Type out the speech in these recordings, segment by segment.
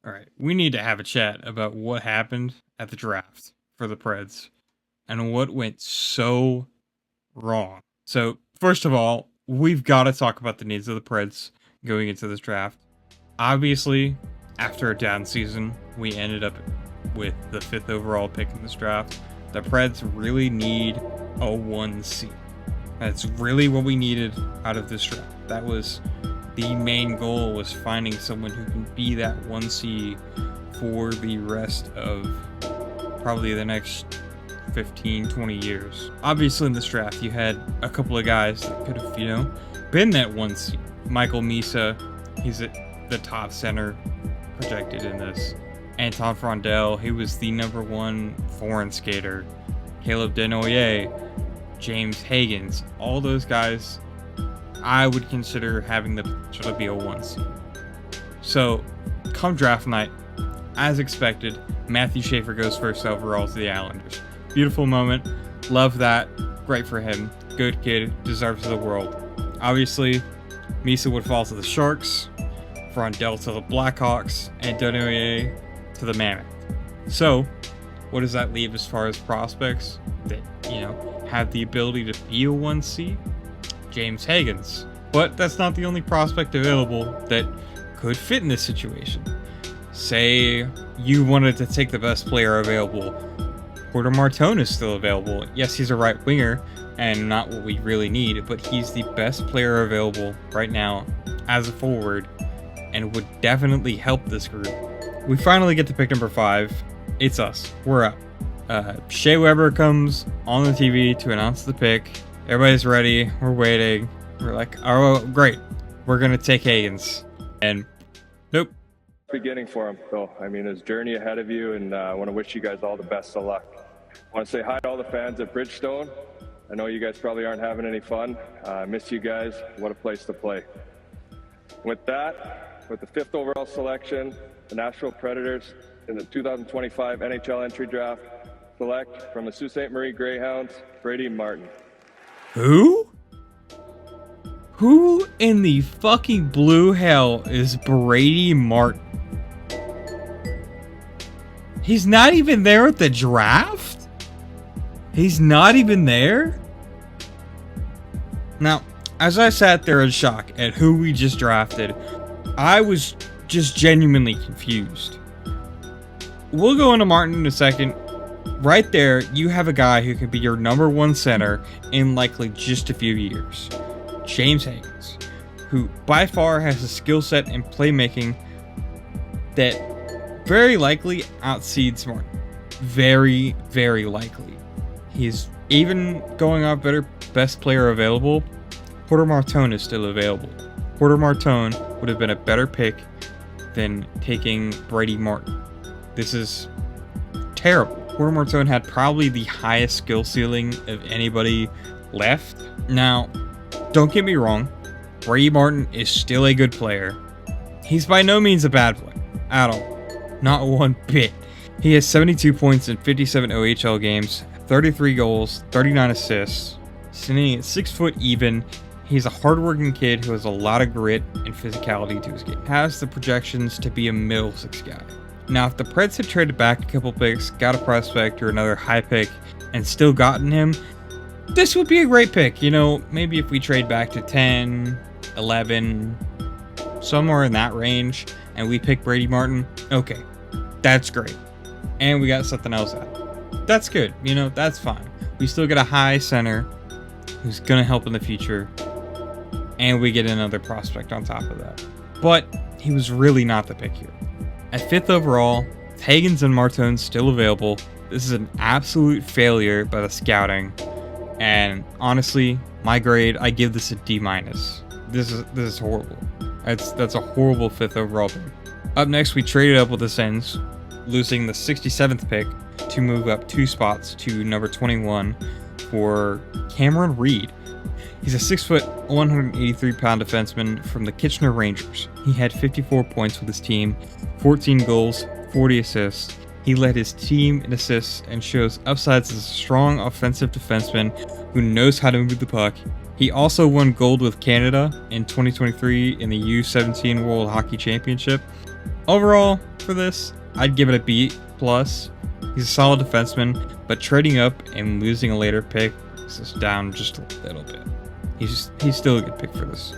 All right, we need to have a chat about what happened at the draft for the Preds and what went so wrong. So, first of all, we've got to talk about the needs of the Preds going into this draft. Obviously, after a down season, we ended up with the 5th overall pick in this draft. The Preds really need a 1C. That's really what we needed out of this draft. That was the main goal, was finding someone who can be that 1C for the rest of probably the next 15, 20 years. Obviously in this draft, you had a couple of guys that could have, been that 1C. Michael Misa, he's the top center projected in this. Anton Frondel, he was the #1 foreign skater. Caleb Denoyer, James Hagens, all those guys I would consider having the potential to be a 1C. So, come draft night, as expected, Matthew Schaefer goes first overall to the Islanders. Beautiful moment. Love that. Great for him. Good kid. Deserves the world. Obviously, Misa would fall to the Sharks, Frondel to the Blackhawks, and Denoyer to the Mammoth. So, what does that leave as far as prospects that, have the ability to be a 1C? James Hagens. But that's not the only prospect available that could fit in this situation. Say you wanted to take the best player available. Porter Martone is still available. Yes, he's a right winger and not what we really need, but he's the best player available right now as a forward and would definitely help this group. We finally get to pick number 5. It's us. We're up. Shea Weber comes on the TV to announce the pick. Everybody's ready. We're waiting. We're like, oh, great. We're going to take Hagens. And nope. Beginning for him, though. I mean, his journey ahead of you, and I want to wish you guys all the best of luck. I want to say hi to all the fans at Bridgestone. I know you guys probably aren't having any fun. I miss you guys. What a place to play. With that, with the 5th overall selection, the Nashville Predators in the 2025 NHL entry draft select from the Sault Ste. Marie Greyhounds, Brady Martin. Who? Who in the fucking blue hell is Brady Martin? He's not even there at the draft? He's not even there? Now, as I sat there in shock at who we just drafted, I was just genuinely confused. We'll go into Martin in a second. Right there, you have a guy who can be your #1 center in likely just a few years. James Hagens, who by far has a skill set and playmaking that very likely outseeds Martin. Very, very likely. He's even going off best player available. Porter Martone is still available. Porter Martone would have been a better pick than taking Brady Martin. This is terrible. Porter Martone had probably the highest skill ceiling of anybody left. Now, don't get me wrong, Brady Martin is still a good player. He's by no means a bad player at all. Not one bit. He has 72 points in 57 OHL games, 33 goals, 39 assists, sitting at 6 foot even. He's a hardworking kid who has a lot of grit and physicality to his game. Has the projections to be a middle 6 guy. Now, if the Preds had traded back a couple picks, got a prospect or another high pick, and still gotten him, this would be a great pick. Maybe if we trade back to 10, 11, somewhere in that range, and we pick Brady Martin, okay, that's great. And we got something else out. That's good. That's fine. We still get a high center who's going to help in the future, and we get another prospect on top of that. But he was really not the pick here. At 5th overall, with Hagens and Martone still available, this is an absolute failure by the scouting. And honestly, my grade, I give this a D-. This is horrible. That's a horrible 5th overall pick. Up next, we traded up with the Sens, losing the 67th pick to move up 2 spots to number 21 for Cameron Reed. He's a 6 foot, 183 pound defenseman from the Kitchener Rangers. He had 54 points with his team, 14 goals, 40 assists. He led his team in assists and shows upsides as a strong offensive defenseman who knows how to move the puck. He also won gold with Canada in 2023 in the U17 World Hockey Championship. Overall, for this, I'd give it a B plus. He's a solid defenseman, but trading up and losing a later pick is just down just a little bit. He's still a good pick for this.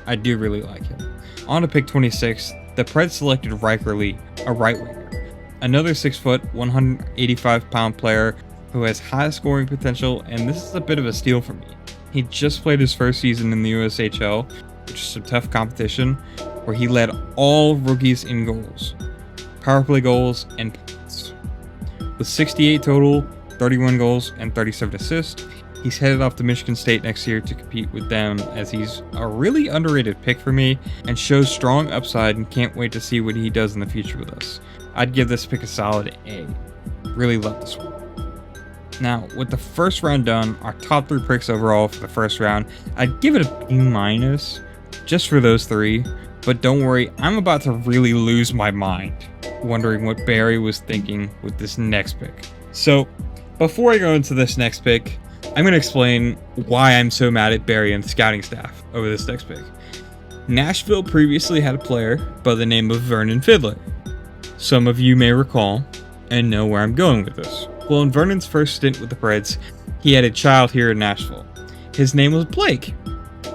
I do really like him. On to pick 26, the Preds selected Riker Lee, a right winger. Another 6 foot, 185 pound player who has high scoring potential, and this is a bit of a steal for me. He just played his first season in the USHL, which is some tough competition, where he led all rookies in goals, power play goals, and points. With 68 total, 31 goals, and 37 assists, he's headed off to Michigan State next year to compete with them, as he's a really underrated pick for me and shows strong upside, and can't wait to see what he does in the future with us. I'd give this pick a solid A. Really love this one. Now, with the first round done, our top 3 picks overall for the first round, I'd give it a B-, just for those 3. But don't worry, I'm about to really lose my mind, wondering what Barry was thinking with this next pick. So, before I go into this next pick, I'm going to explain why I'm so mad at Barry and the scouting staff over this next pick. Nashville previously had a player by the name of Vernon Fiddler. Some of you may recall and know where I'm going with this. Well, in Vernon's first stint with the Preds, he had a child here in Nashville. His name was Blake.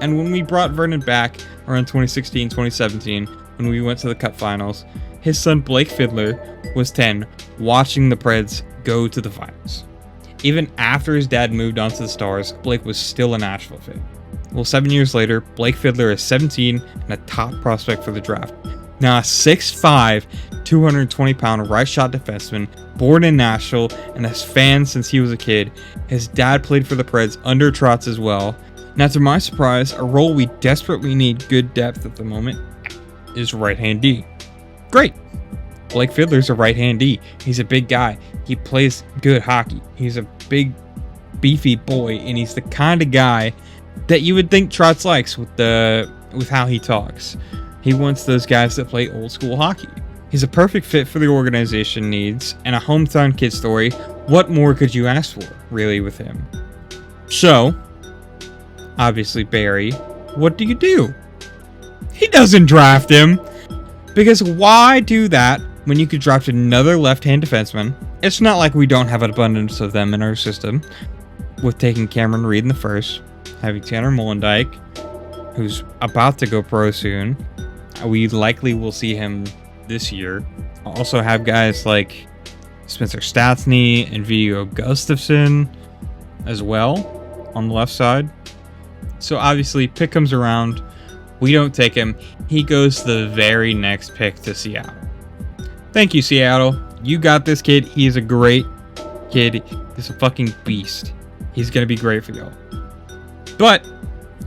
And when we brought Vernon back around 2016-2017, when we went to the Cup Finals, his son Blake Fiddler was 10, watching the Preds go to the finals. Even after his dad moved on to the Stars, Blake was still a Nashville fan. Well, 7 years later, Blake Fiddler is 17 and a top prospect for the draft. Now a 6'5", 220-pound right-shot defenseman, born in Nashville and a fan since he was a kid. His dad played for the Preds under Trotz as well. Now, to my surprise, a role we desperately need good depth at the moment is right-hand D. Great! Blake Fiddler's a right-hand D. He's a big guy. He plays good hockey. He's a big, beefy boy, and he's the kind of guy that you would think Trotz likes with how he talks. He wants those guys that play old-school hockey. He's a perfect fit for the organization needs, and a hometown kid story. What more could you ask for, really, with him? So, obviously, Barry, what do? He doesn't draft him. Because why do that when you could draft another left-hand defenseman? It's not like we don't have an abundance of them in our system. With taking Cameron Reed in the first, having Tanner Molendyk, who's about to go pro soon. We likely will see him this year. Also have guys like Spencer Stastny and Viggo Gustafsson as well on the left side. So obviously, pick comes around. We don't take him. He goes to the very next pick to Seattle. Thank you, Seattle. You got this kid. He is a great kid. He's a fucking beast. He's going to be great for y'all. But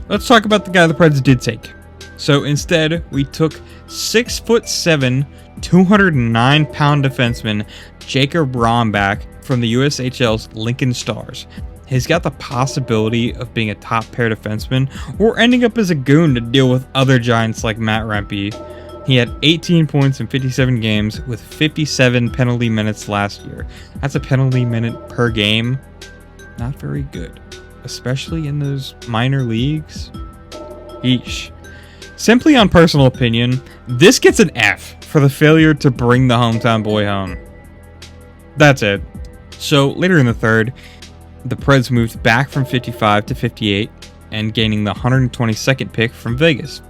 let's talk about the guy the Preds did take. So instead, we took 6'7", 209-pound defenseman Jacob Brombach from the USHL's Lincoln Stars. He's got the possibility of being a top pair defenseman or ending up as a goon to deal with other giants like Matt Rempe. He had 18 points in 57 games with 57 penalty minutes last year. That's a penalty minute per game. Not very good, especially in those minor leagues. Eesh. Simply on personal opinion, this gets an F for the failure to bring the hometown boy home. That's it. So later in the third, the Preds moved back from 55 to 58 and gaining the 122nd pick from Vegas.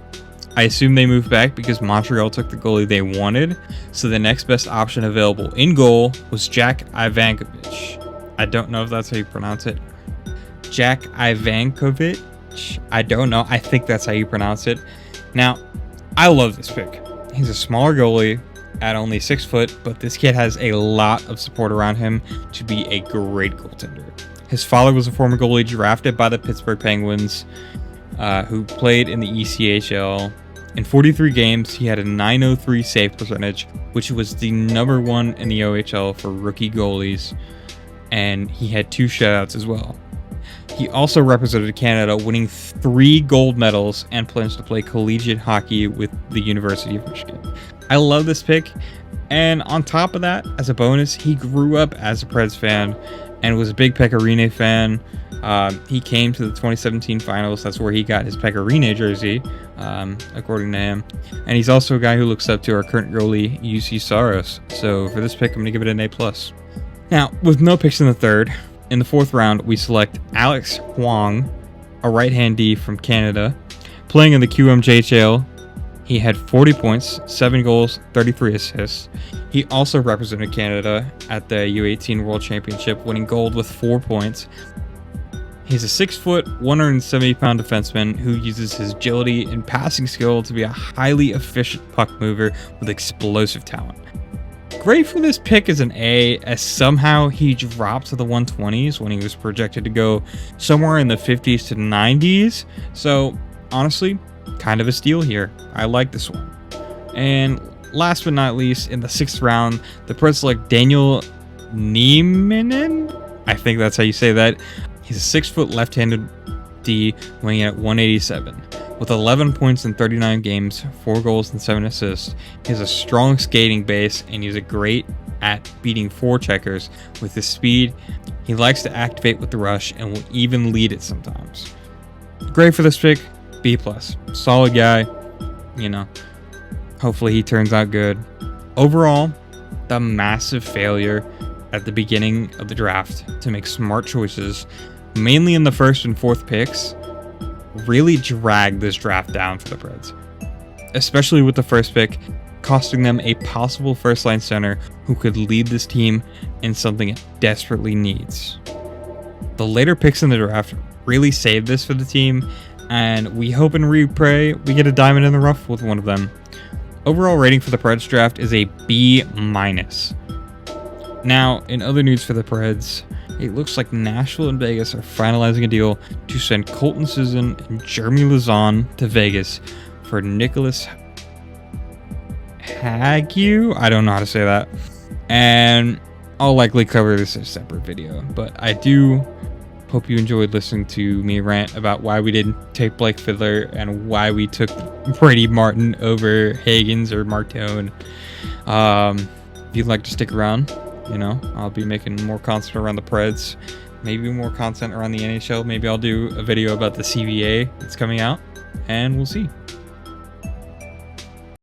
I assume they moved back because Montreal took the goalie they wanted, so the next best option available in goal was Jack Ivankovic. I don't know if that's how you pronounce it. Jack Ivankovic? I don't know. I think that's how you pronounce it. Now, I love this pick. He's a smaller goalie at only 6 foot, but this kid has a lot of support around him to be a great goaltender. His father was a former goalie drafted by the Pittsburgh Penguins, who played in the ECHL. In 43 games, he had a .903 save percentage, which was the number 1 in the OHL for rookie goalies, and he had 2 shutouts as well. He also represented Canada, winning 3 gold medals, and plans to play collegiate hockey with the University of Michigan. I love this pick, and on top of that, as a bonus, he grew up as a Preds fan and was a big Pecorine fan. He came to the 2017 finals. That's where he got his Pecorine jersey. according to him. And he's also a guy who looks up to our current goalie, UC Saros. So for this pick, I'm going to give it an A+. Now, with no picks in the third, in the fourth round, we select Alex Huang, a right-hand D from Canada. Playing in the QMJHL, he had 40 points, 7 goals, 33 assists. He also represented Canada at the U18 World Championship, winning gold with 4 points. He's a 6-foot, 170-pound defenseman who uses his agility and passing skill to be a highly efficient puck mover with explosive talent. Grade for this pick is an A, as somehow he dropped to the 120s when he was projected to go somewhere in the 50s to 90s. So, honestly, kind of a steal here. I like this one. And last but not least, in the 6th round, the Preds select Daniel Nieminen. I think that's how you say that. He's a 6-foot left-handed D, weighing in at 187. With 11 points in 39 games, 4 goals and 7 assists, he has a strong skating base and he's great at beating forecheckers with his speed. He likes to activate with the rush and will even lead it sometimes. Grade for this pick, B+. Solid guy, hopefully he turns out good. Overall, the massive failure at the beginning of the draft to make smart choices, mainly in the first and fourth picks, really dragged this draft down for the Preds. Especially with the first pick, costing them a possible first-line center who could lead this team in something it desperately needs. The later picks in the draft really saved this for the team, and we hope and we pray we get a diamond in the rough with one of them. Overall rating for the Preds draft is a B-. Now, in other news for the Preds, it looks like Nashville and Vegas are finalizing a deal to send Colton Sisson and Jeremy Lazon to Vegas for Nicholas Hague. I don't know how to say that. And I'll likely cover this in a separate video. But I do hope you enjoyed listening to me rant about why we didn't take Blake Fiddler and why we took Brady Martin over Higgins or Martone. If you'd like to stick around, I'll be making more content around the Preds, maybe more content around the NHL. Maybe I'll do a video about the CBA that's coming out, and we'll see.